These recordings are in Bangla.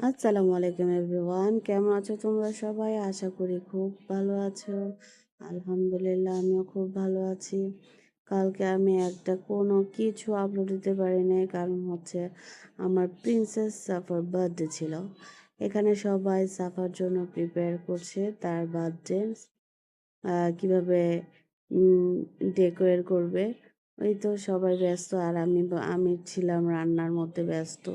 আসসালামু আলাইকুম এভরিওয়ান, কেমন আছো তোমরা সবাই? আশা করি খুব ভালো আছো। আলহামদুলিল্লাহ, আমিও খুব ভালো আছি। কালকে আমি কোনো কিছু আপলোড দিতে পারি নাই, কারণ হচ্ছে আমার প্রিন্সেস সাফার বার্থডে ছিল। এখানে সবাই সাফার জন্য প্রিপেয়ার করছে তার বার্থডে কিভাবে ডেকোরেট করবে। ওই তো সবাই ব্যস্ত, আর আমি ছিলাম রান্নার মধ্যে ব্যস্ত।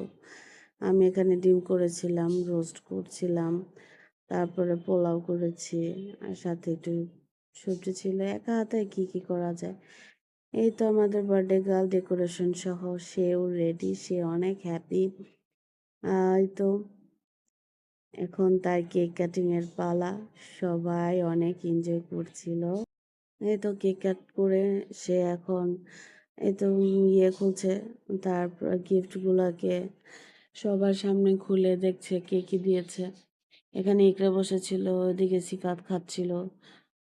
আমি এখানে ডিম করেছিলাম, রোস্ট করছিলাম, তারপরে পোলাও করেছি, আর সাথে একটু সবজি ছিল। একা হাতে কি কি করা যায়। এই তো আমাদের বার্থডে গার্ল ডেকোরেশন সহ সেও রেডি, সে অনেক হ্যাপি। এই তো এখন তার কেক কাটিং এর পালা। সবাই অনেক এনজয় করছিল। এই তো কেক কাট করে সে এখন এই তো খুলছে, তারপর গিফটগুলোকে সবার সামনে খুলে দেখছে কে কি দিয়েছে। এখানে ইকরা বসেছিল, ওইদিকে সিফাত খাচ্ছিল,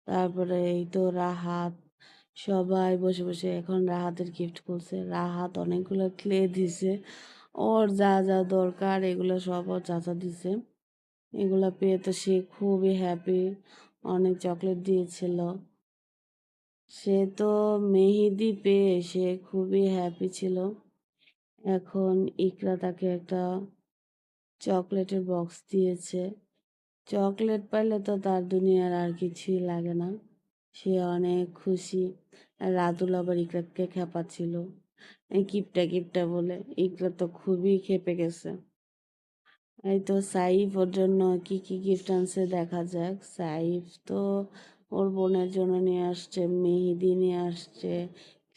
তারপরে এই তো রাহাত, সবাই বসে বসে এখন রাহাতের গিফট খুলছে। রাহাত অনেকগুলো ক্লে দিছে, ওর যা যা দরকার এগুলো সব ওর চাচা দিছে। এগুলা পেয়ে তো সে খুবই হ্যাপি, অনেক চকলেট দিয়েছিল। সে তো মেহেদি পেয়ে সে খুবই হ্যাপি ছিল। এখন ইকরা তাকে একটা চকলেটের বক্স দিয়েছে। চকলেট পাইলে তো তার দুনিয়ার আর কিছুই লাগে না, সে অনেক খুশি। আর রাতুল আবার ইকরাকে খেপাচ্ছিল, এই কিপটা কিপটা বলে। ইকরা তো খুবই খেপে গেছে। এই তো সাইফ ওর জন্য কি কি গিফট আনছে দেখা যাক। সাইফ তো ওর বোনের জন্য নিয়ে আসছে, মেহেদি নিয়ে আসছে,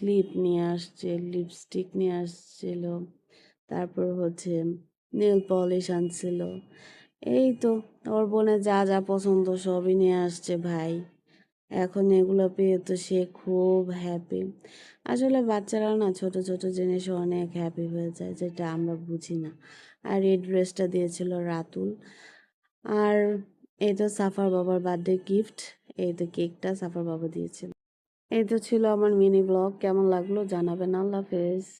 ক্লিপ নিয়ে আসছে, লিপস্টিক নিয়ে আসছিল, তারপর হচ্ছে নেল পলিশ আনছিল। এই তো ওর বোনের যা যা পছন্দ সবই নিয়ে আসছে ভাই। এখন এগুলো পেয়ে তো সে খুব হ্যাপি। আসলে বাচ্চারা না ছোট ছোট জিনিসে অনেক হ্যাপি হয়ে যায়, যেটা আমরা বুঝি না। আর এই ড্রেসটা দিয়েছিল রাতুল। আর এই তো সাফার বাবার বার্থডে গিফট, এই তো কেকটা সাফার বাবা দিয়েছিল। এই তো ছিল আমার মিনি ব্লগ, কেমন লাগলো জানাবেন। আল্লাহ হাফেজ।